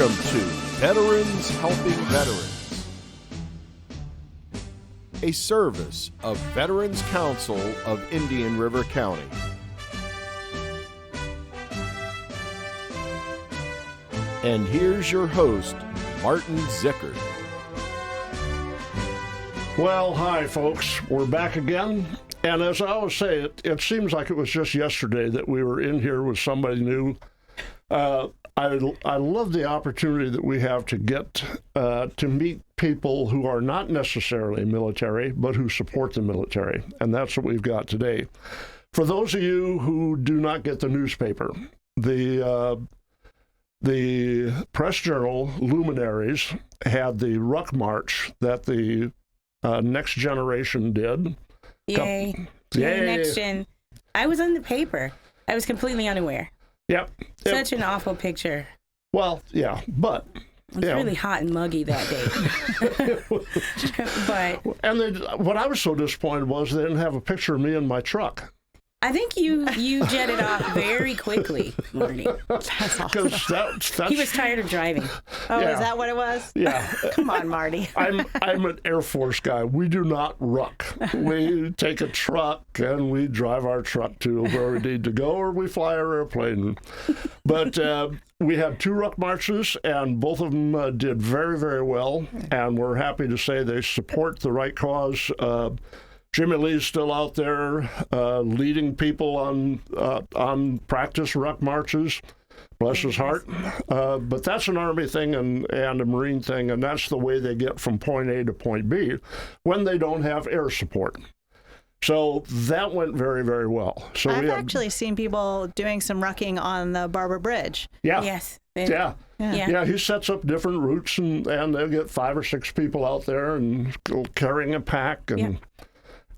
Welcome to Veterans Helping Veterans, a service of Veterans Council of Indian River County. And here's your host, Martin Zickert. Well, hi, folks. We're back again. And as I always say, it seems like it was just yesterday that we were in here with somebody new. I love the opportunity that we have to get to meet people who are not necessarily military, but who support the military. And that's what we've got today. For those of you who do not get the newspaper, the Press Journal luminaries had the Ruck March that the Next Generation did. Yay. Yay. Next Gen. I was on the paper. I was completely unaware. Yep. Such an awful picture. Well, yeah, but... It was really hot and muggy that day. But... And what I was so disappointed was they didn't have a picture of me in my truck. I think you jetted off very quickly, Marty. That's awesome. That's, He was tired of driving. Oh, yeah. Is that what it was? Yeah. Come on, Marty. I'm an Air Force guy. We do not ruck. We take a truck and we drive our truck to where we need to go, or we fly our airplane. But we had two ruck marches, and both of them did very, very well. And we're happy to say they support the right cause. Jimmy Lee's still out there leading people on practice ruck marches. Bless his heart. But that's an Army thing and a Marine thing, and that's the way they get from point A to point B when they don't have air support. So that went very, very well. So I've actually seen people doing some rucking on the Barber Bridge. Yeah. Yes. Yeah. He sets up different routes, and they'll get 5 or 6 people out there and carrying a pack, and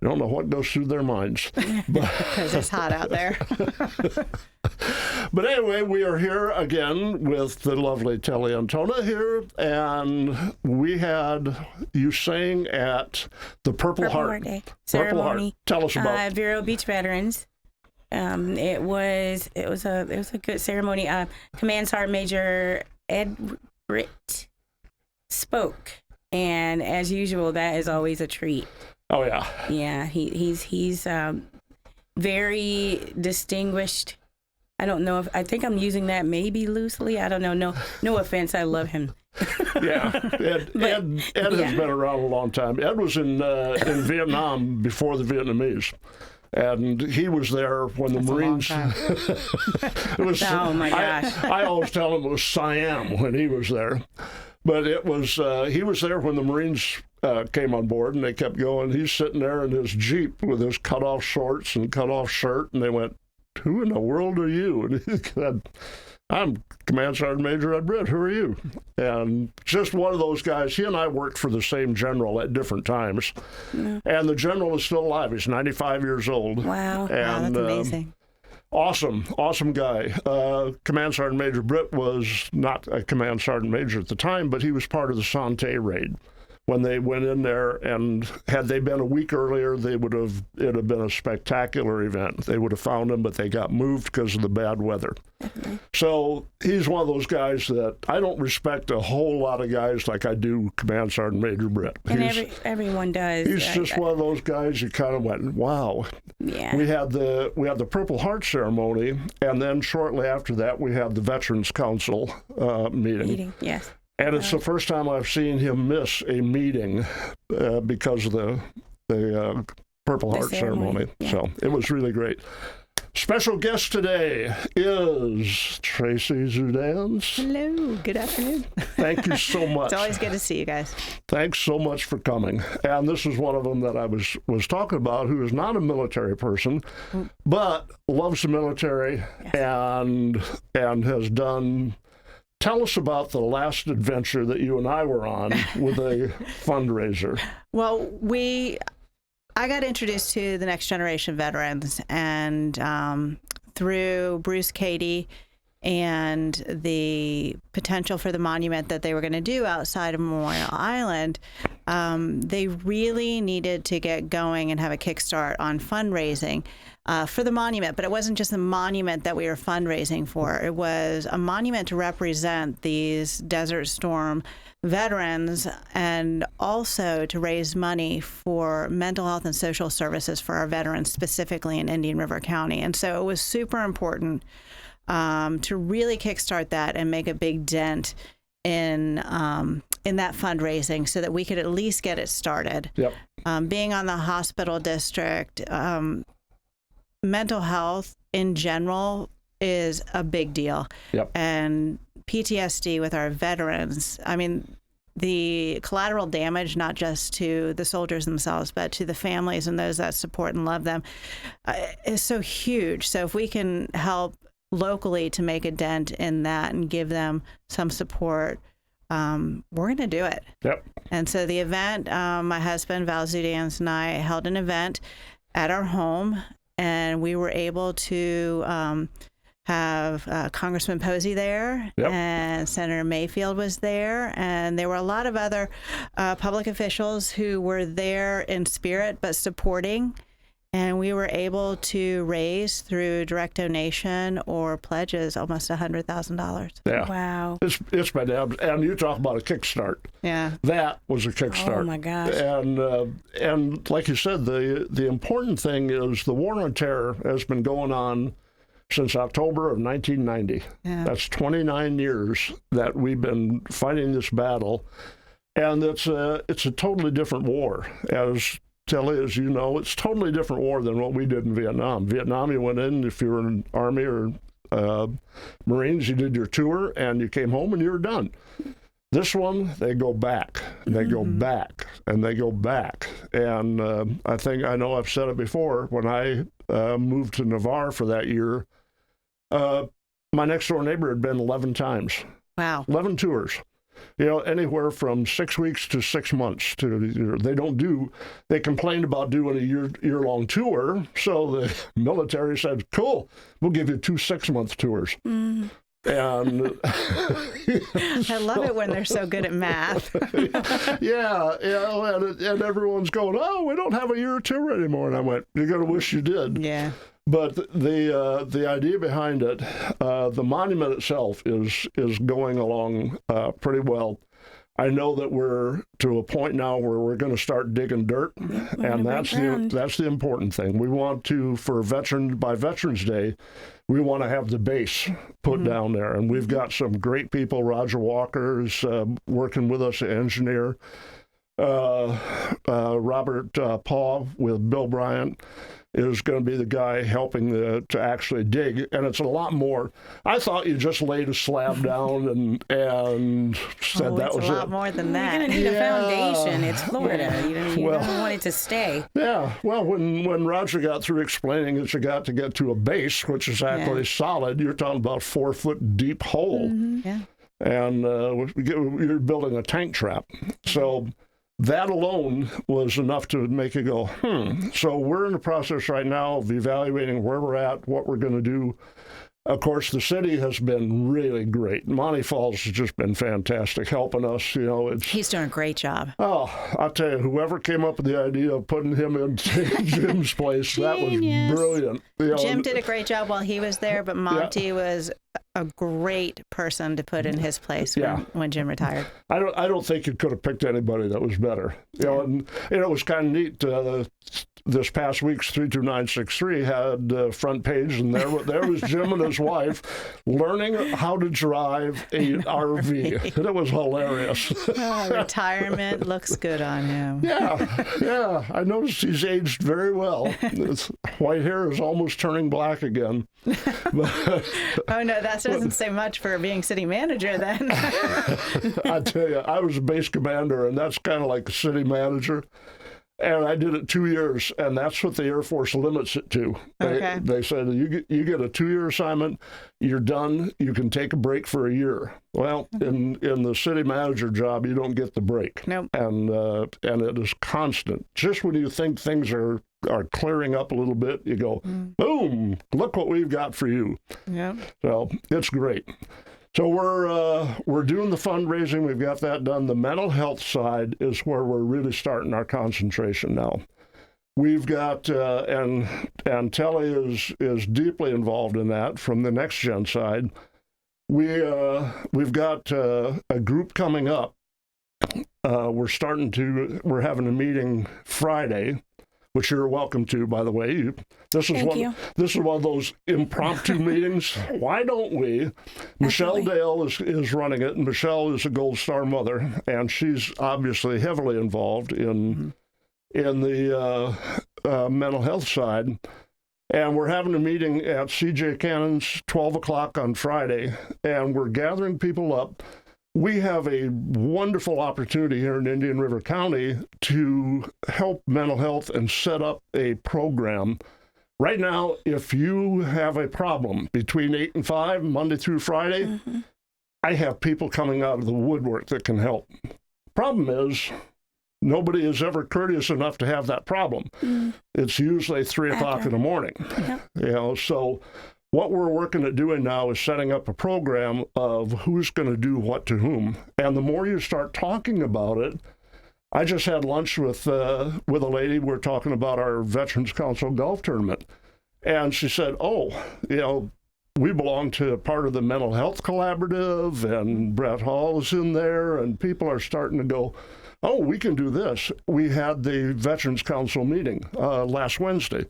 I don't know what goes through their minds. Because it's hot out there. But anyway, we are here again with the lovely Telly and Tona here, and we had you sang at the Purple Heart Day Purple Heart. ceremony. Tell us about Vero Beach Veterans. It was a good ceremony. Command Sergeant Major Ed Britt spoke, and as usual, that is always a treat. Oh yeah. Yeah, he's very distinguished. I don't know I think I'm using that maybe loosely. I don't know. No offense. I love him. Yeah. Ed has been around a long time. Ed was in Vietnam before the Vietnamese. And he was there when the Marines. It was. Oh my gosh! I always tell him it was Siam when he was there, but it was he was there when the Marines came on board, and they kept going. He's sitting there in his Jeep with his cut-off shorts and cut-off shirt, and they went, "Who in the world are you?" And he said, "I'm Command Sergeant Major Ed Britt. Who are you?" And just one of those guys. He and I worked for the same general at different times. Yeah. And the general is still alive. He's 95 years old. Wow. And, that's amazing. Awesome guy. Command Sergeant Major Britt was not a Command Sergeant Major at the time, but he was part of the Sante raid. When they went in there, and had they been a week earlier, it'd have been a spectacular event. They would have found him, but they got moved because of the bad weather. Mm-hmm. So he's one of those guys that I don't respect a whole lot of guys like I do Command Sergeant Major Britt. And everyone does. He's just one of those guys you kind of went, wow. Yeah. We had the Purple Heart ceremony, and then shortly after that we had the Veterans Council meeting. Yes. And it's the first time I've seen him miss a meeting because of the Purple Heart ceremony. Yeah. So it was really great. Special guest today is Tracey Zudans. Hello. Good afternoon. Thank you so much. It's always good to see you guys. Thanks so much for coming. And this is one of them that I was talking about, who is not a military person, but loves the military. Yes. and has done... Tell us about the last adventure that you and I were on with a fundraiser. Well, I got introduced to the Next Generation Veterans, and through Bruce Cady and the potential for the monument that they were going to do outside of Memorial Island, they really needed to get going and have a kickstart on fundraising for the monument. But it wasn't just a monument that we were fundraising for. It was a monument to represent these Desert Storm veterans and also to raise money for mental health and social services for our veterans, specifically in Indian River County. And so it was super important to really kickstart that and make a big dent in that fundraising so that we could at least get it started. Yep. Being on the hospital district, mental health in general is a big deal. Yep. And PTSD with our veterans, I mean, the collateral damage, not just to the soldiers themselves, but to the families and those that support and love them, is so huge. So if we can help locally to make a dent in that and give them some support, we're going to do it. Yep. And so the event, my husband, Val Zudans, and I held an event at our home, and we were able to have Congressman Posey there, Yep. and Senator Mayfield was there, and there were a lot of other public officials who were there in spirit but supporting. And we were able to raise through direct donation or pledges almost $100,000. Yeah. Wow. It's been, and you talk about a kickstart. Yeah. That was a kickstart. Oh my gosh. And like you said, the important thing is the war on terror has been going on since October of 1990. Yeah. That's 29 years that we've been fighting this battle, and it's a totally different war. As Telly, as you know, it's a totally different war than what we did in Vietnam. Vietnam, you went in, if you were in Army or Marines, you did your tour, and you came home and you were done. This one, they go back, and they go back, and they go back. And I know I've said it before, when I moved to Navarre for that year, my next-door neighbor had been 11 times. Wow. 11 tours. You know, anywhere from 6 weeks to 6 months. They complained about doing a year-long tour, so the military said, cool, we'll give you 2 6-month tours. And I love it when they're so good at math. yeah, and everyone's going, oh, we don't have a year tour anymore. And I went, you're going to wish you did. Yeah. But the idea behind it, the monument itself is going along pretty well. I know that we're to a point now where we're going to start digging dirt, and that's the important thing. We want to, by Veterans Day, we want to have the base put down there, and we've got some great people. Roger Walker is working with us, an engineer. Robert Paul with Bill Bryant is going to be the guy helping to actually dig, and it's a lot more. I thought you just laid a slab down and said that was it. It's a lot more than that. You're going to need a foundation. It's Florida. You don't want it to stay. Yeah. Well, when Roger got through explaining that you got to get to a base, which is actually solid, you're talking about 4-foot deep hole. Yeah. And you're building a tank trap. So that alone was enough to make you go, So we're in the process right now of evaluating where we're at, what we're going to do. Of course, the city has been really great. Monty Falls has just been fantastic, helping us. He's doing a great job. Oh, I'll tell you, whoever came up with the idea of putting him in Jim's place, that was brilliant. Jim did a great job while he was there, but Monty was a great person to put in his place when Jim retired. I don't think you could have picked anybody that was better. And it was kind of neat. This past week's 32963 had front page, and there was Jim and his wife learning how to drive a RV. And it was hilarious. Retirement looks good on him. Yeah. I noticed he's aged very well. His white hair is almost turning black again. Oh, no, that doesn't say much for being city manager then. I tell you, I was a base commander, and that's kind of like a city manager. And I did it 2 years, and that's what the Air Force limits it to. They said, you get a 2-year assignment, you're done, you can take a break for a year. Well, in the city manager job, you don't get the break. Nope. And it is constant. Just when you think things are are clearing up a little bit, you go, boom, look what we've got for you. Yeah. So it's great. So we're doing the fundraising. We've got that done. The mental health side is where we're really starting our concentration now. We've got, and Telly is deeply involved in that from the Next Gen side. We've got a group coming up. We're having a meeting Friday, which you're welcome to, by the way. This is one of those impromptu meetings. Why don't we? Michelle Dale is running it, and Michelle is a Gold Star mother, and she's obviously heavily involved in the mental health side. And we're having a meeting at C.J. Cannon's 12 o'clock on Friday, and we're gathering people up. We have a wonderful opportunity here in Indian River County to help mental health and set up a program. Right now, if you have a problem between 8 and 5, Monday through Friday, I have people coming out of the woodwork that can help. Problem is, nobody is ever courteous enough to have that problem. It's usually 3 o'clock in the morning. So what we're working at doing now is setting up a program of who's going to do what to whom. And the more you start talking about it, I just had lunch with a lady. We're talking about our Veterans Council golf tournament. And she said, we belong to part of the Mental Health Collaborative, and Brett Hall is in there, and people are starting to go, oh, we can do this. We had the Veterans Council meeting last Wednesday.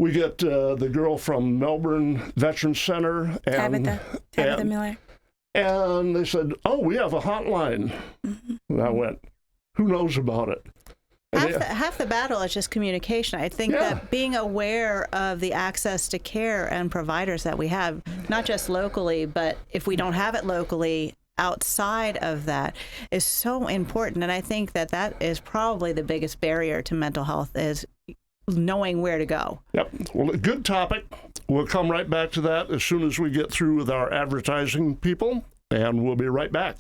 We get the girl from Melbourne Veterans Center. And Tabitha Miller. And they said, oh, we have a hotline. And I went, who knows about it? Half the battle is just communication. I think that being aware of the access to care and providers that we have, not just locally, but if we don't have it locally, outside of that is so important. And I think that is probably the biggest barrier to mental health is knowing where to go. Yep. Well, a good topic. We'll come right back to that as soon as we get through with our advertising people, and we'll be right back.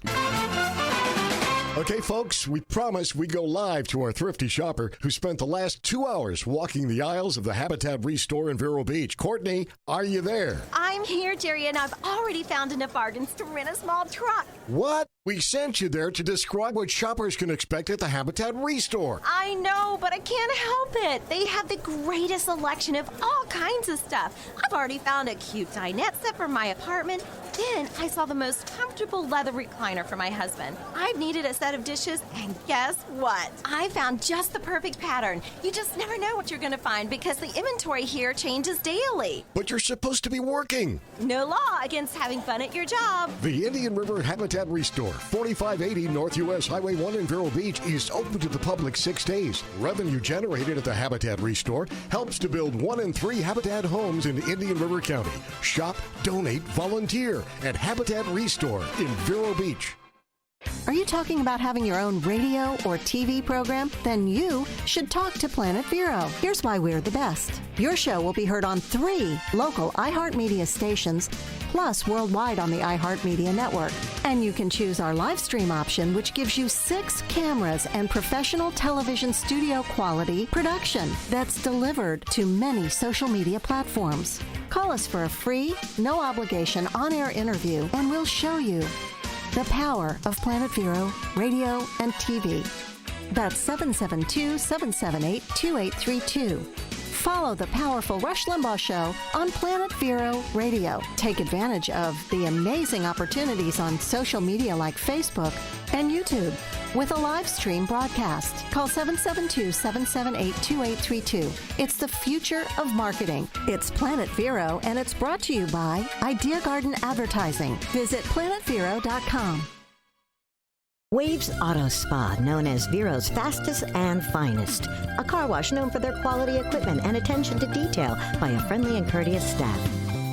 Okay, folks, we promised we'd go live to our thrifty shopper who spent the last 2 hours walking the aisles of the Habitat Restore in Vero Beach. Courtney, are you there? I'm here, Jerry, and I've already found enough bargains to rent a small truck. What? We sent you there to describe what shoppers can expect at the Habitat Restore. I know, but I can't help it. They have the greatest selection of all kinds of stuff. I've already found a cute dinette set for my apartment. Then I saw the most comfortable leather recliner for my husband. I've needed a set of dishes, and guess what? I found just the perfect pattern. You just never know what you're going to find because the inventory here changes daily. But you're supposed to be working. No law against having fun at your job. The Indian River Habitat Restore, 4580 North US Highway 1 in Vero Beach, is open to the public 6 days. Revenue generated at the Habitat Restore helps to build 1 in 3 Habitat homes in Indian River County. Shop, donate, volunteer at Habitat Restore in Vero Beach. Are you talking about having your own radio or TV program? Then you should talk to Planet Vero. Here's why we're the best. Your show will be heard on 3 local iHeartMedia stations, plus worldwide on the iHeartMedia network. And you can choose our live stream option, which gives you 6 cameras and professional television studio quality production that's delivered to many social media platforms. Call us for a free, no obligation on-air interview, and we'll show you the power of Planet Vero, radio, and TV. That's 772-778-2832. Follow the powerful Rush Limbaugh Show on Planet Vero Radio. Take advantage of the amazing opportunities on social media like Facebook and YouTube with a live stream broadcast. Call 772-778-2832. It's the future of marketing. It's Planet Vero, and it's brought to you by Idea Garden Advertising. Visit planetvero.com. Waves Auto Spa, known as Vero's fastest and finest. A car wash known for their quality equipment and attention to detail by a friendly and courteous staff.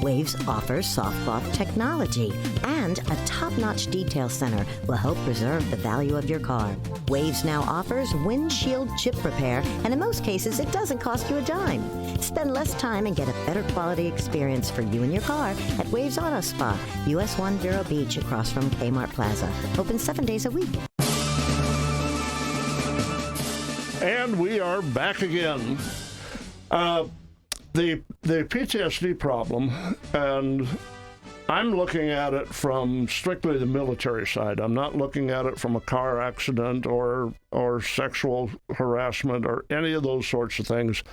Waves offers soft cloth technology, and a top-notch detail center will help preserve the value of your car. Waves now offers windshield chip repair, and in most cases, it doesn't cost you a dime. Spend less time and get a better quality experience for you and your car at Waves Auto Spa, US 1 Vero Beach, across from Kmart Plaza. Open 7 days a week. And we are back again. The PTSD problem, and I'm looking at it from strictly the military side. I'm not looking at it from a car accident or sexual harassment or any of those sorts of things.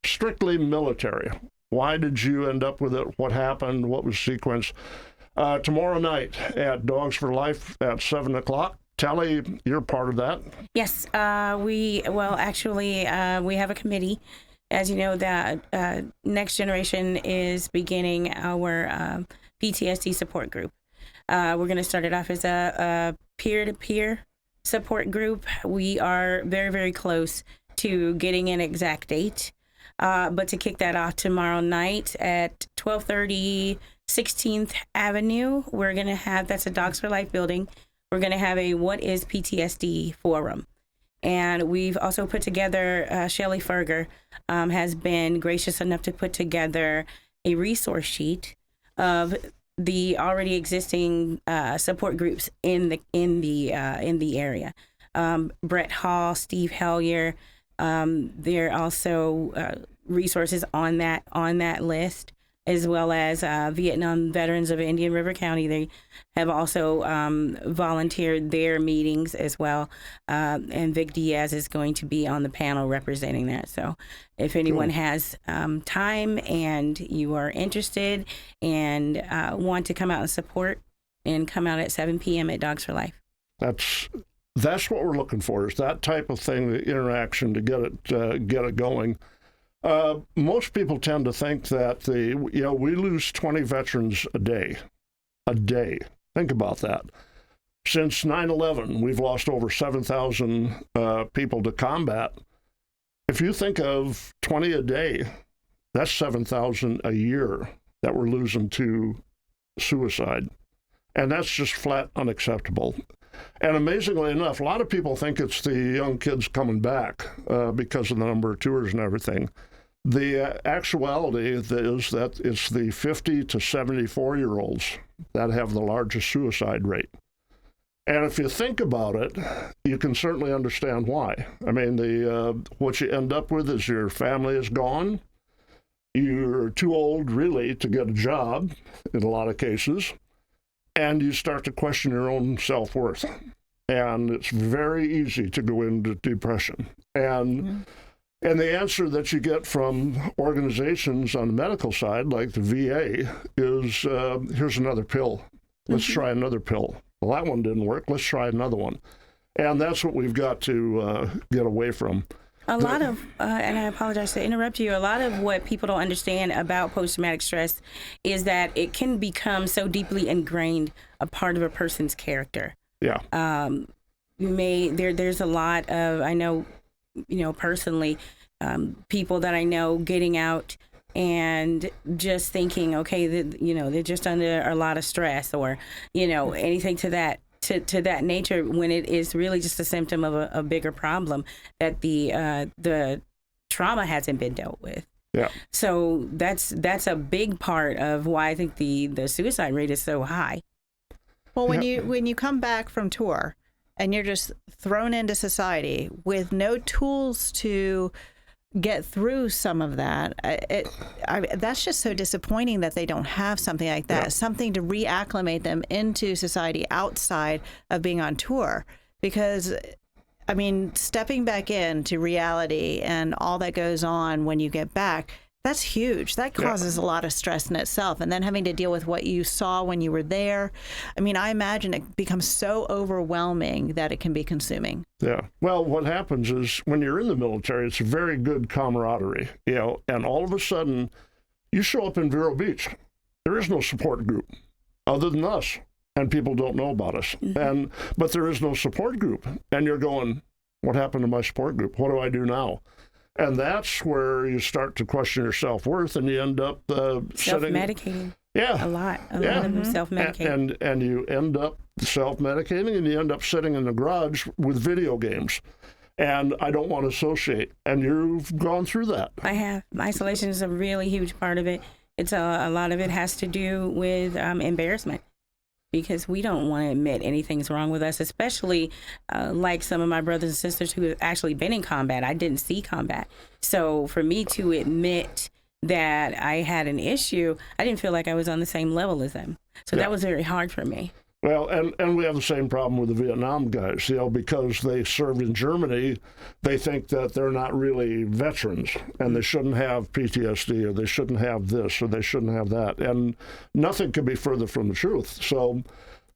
Strictly military. Why did you end up with it? What happened? What was sequenced? Tomorrow night at Dogs for Life at 7 o'clock. Telly, you're part of that. Yes, we have a committee. As you know, that Next Generation is beginning our PTSD support group. We're going to start it off as a peer-to-peer support group. We are very, very close to getting an exact date. But to kick that off tomorrow night at 1230 16th Avenue, we're going to have, that's a Dogs for Life building. We're going to have a What is PTSD forum. And we've also put together, Shelley Ferger has been gracious enough to put together a resource sheet of the already existing support groups in the area. Brett Hall, Steve Hellier, there are also resources on that list, as well as Vietnam Veterans of Indian River County. They have also volunteered their meetings as well. And Vic Diaz is going to be on the panel representing that. So if anyone has time and you are interested and want to come out and support, and come out at 7 p.m. at Dogs for Life. That's what we're looking for, is that type of thing, the interaction to get it going. Most people tend to think that we lose 20 veterans a day. Think about that. Since 9/11, we've lost over 7,000 people to combat. If you think of 20 a day, that's 7,000 a year that we're losing to suicide. And that's just flat unacceptable. And amazingly enough, a lot of people think it's the young kids coming back because of the number of tours and everything. The actuality is that it's the 50 to 74-year-olds that have the largest suicide rate. And if you think about it, you can certainly understand why. I mean, what you end up with is your family is gone. You're too old, really, to get a job in a lot of cases. And you start to question your own self-worth. And it's very easy to go into depression. And the answer that you get from organizations on the medical side, like the VA, is here's another pill. Let's try another pill. Well, that one didn't work. Let's try another one. And that's what we've got to get away from. And I apologize to interrupt you, a lot of what people don't understand about post-traumatic stress is that it can become so deeply ingrained a part of a person's character. Yeah. There's a lot of, I know, personally, people that I know getting out and just thinking, okay, they're just under a lot of stress or, anything to that nature, when it is really just a symptom of a bigger problem that the trauma hasn't been dealt with. Yeah. So that's a big part of why I think the suicide rate is so high. Well, when you come back from tour and you're just thrown into society with no tools to get through some of that, that's just so disappointing that they don't have something like that, something to reacclimate them into society outside of being on tour. Because, I mean, stepping back into reality and all that goes on when you get back, that's huge. That causes a lot of stress in itself. And then having to deal with what you saw when you were there. I mean, I imagine it becomes so overwhelming that it can be consuming. Yeah. Well, what happens is when you're in the military, it's a very good camaraderie, and all of a sudden you show up in Vero Beach. There is no support group other than us, and people don't know about us. But there is no support group. And you're going, what happened to my support group? What do I do now? And that's where you start to question your self-worth, and you end up self-medicating. Yeah. A lot of them self-medicate. And you end up self-medicating, and you end up sitting in the garage with video games. And I don't want to associate. And you've gone through that. I have. Isolation is a really huge part of it. It's a lot of it has to do with embarrassment. because we don't want to admit anything's wrong with us, especially like some of my brothers and sisters who have actually been in combat. I didn't see combat. So for me to admit that I had an issue, I didn't feel like I was on the same level as them. So that was very hard for me. Well, and we have the same problem with the Vietnam guys, because they served in Germany, they think that they're not really veterans and they shouldn't have PTSD or they shouldn't have this or they shouldn't have that. And nothing could be further from the truth. So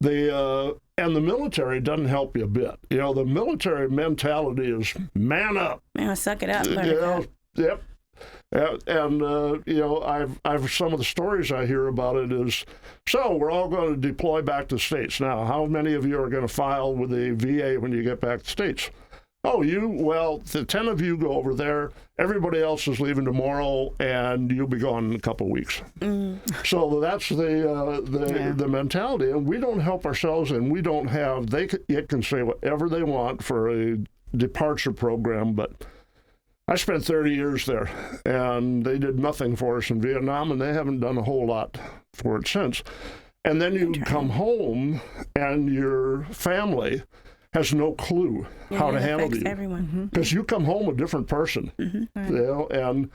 the military doesn't help you a bit. The military mentality is man up. Man, suck it up. Yep. And I've some of the stories I hear about it is, so we're all going to deploy back to the States. Now, how many of you are going to file with the VA when you get back to the States? Oh, the 10 of you go over there. Everybody else is leaving tomorrow, and you'll be gone in a couple of weeks. So that's the mentality, and we don't help ourselves, and we don't have. They can say whatever they want for a departure program, but I spent 30 years there, and they did nothing for us in Vietnam, and they haven't done a whole lot for it since. And then you come home, and your family has no clue how to handle you. Everyone. Because you come home a different person. And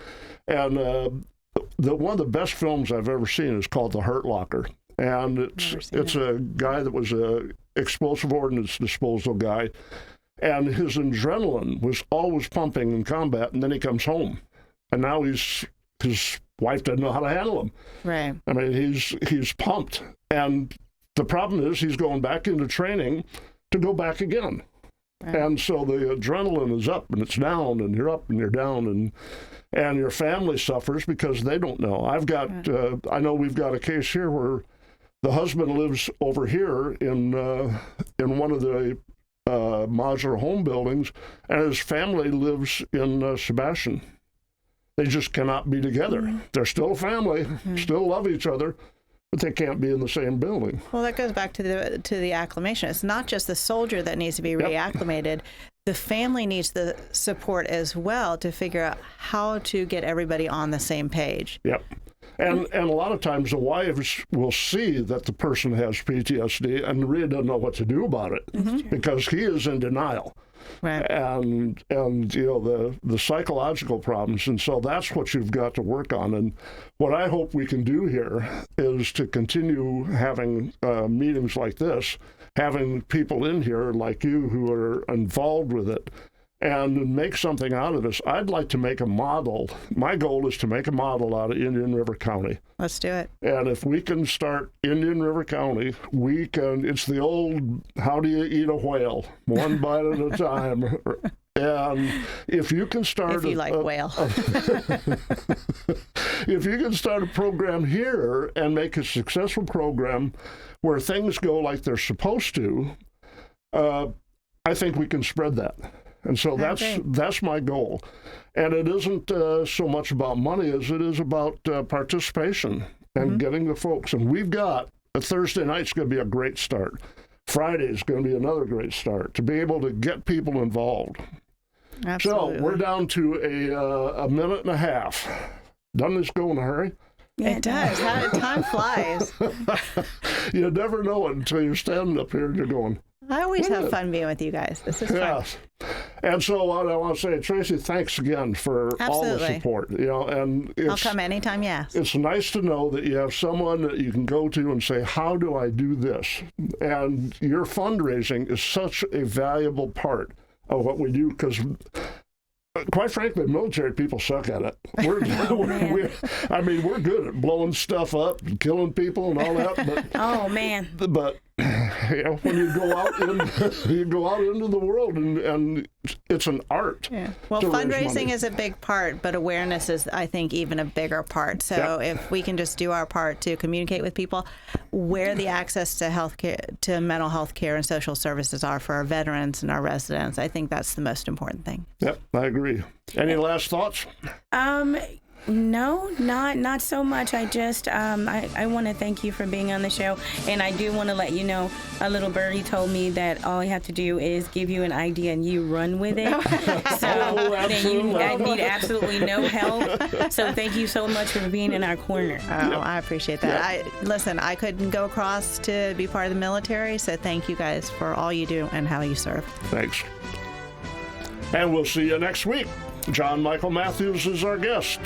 one of the best films I've ever seen is called The Hurt Locker. And it's a guy that was a explosive ordnance disposal guy. And his adrenaline was always pumping in combat, and then he comes home, and now his wife doesn't know how to handle him. Right. I mean, he's pumped, and the problem is he's going back into training to go back again, and so the adrenaline is up and it's down, and you're up and you're down, and your family suffers because they don't know. I know we've got a case here where the husband lives over here in one of the modular home buildings, and his family lives in Sebastian. They just cannot be together. They're still a family, still love each other, but they can't be in the same building. Well, that goes back to the acclimation. It's not just the soldier that needs to be reacclimated. The family needs the support as well to figure out how to get everybody on the same page. Yep. And a lot of times the wives will see that the person has PTSD and really doesn't know what to do about it because he is in denial. Right. And the psychological problems. And so that's what you've got to work on. And what I hope we can do here is to continue having meetings like this, having people in here like you who are involved with it, and make something out of this. I'd like to make a model. My goal is to make a model out of Indian River County. Let's do it. And if we can start Indian River County, we can, it's the old, how do you eat a whale? One bite at a time. And if you can start... If you like whale. If you can start a program here and make a successful program where things go like they're supposed to, I think we can spread that. And so that's my goal. And it isn't so much about money as it is about participation and getting the folks. And we've got, Thursday night's going to be a great start. Friday's going to be another great start to be able to get people involved. Absolutely. So we're down to a minute and a half. Doesn't this go in a hurry? It does. Time flies. You never know it until you're standing up here and you're going, I always have fun being with you guys. This is fun. Yes. And so what I want to say, Tracey, thanks again for all the support. And I'll come anytime you ask. It's nice to know that you have someone that you can go to and say, how do I do this? And your fundraising is such a valuable part of what we do, because quite frankly, military people suck at it. We're good at blowing stuff up and killing people and all that. But, oh man! But when you go out into the world, and it's an art. Yeah. Well, fundraising is a big part, but awareness is, I think, even a bigger part. So if we can just do our part to communicate with people where the access to healthcare, to mental health care and social services are for our veterans and our residents, I think that's the most important thing. Yep, I agree. Any last thoughts? No, not so much. I just I want to thank you for being on the show, and I do want to let you know a little birdie told me that all I have to do is give you an idea and you run with it. So I need absolutely no help. So thank you so much for being in our corner. Oh, I appreciate that. Listen, I couldn't go across to be part of the military, so thank you guys for all you do and how you serve. Thanks. And we'll see you next week. John Michael Matthews is our guest.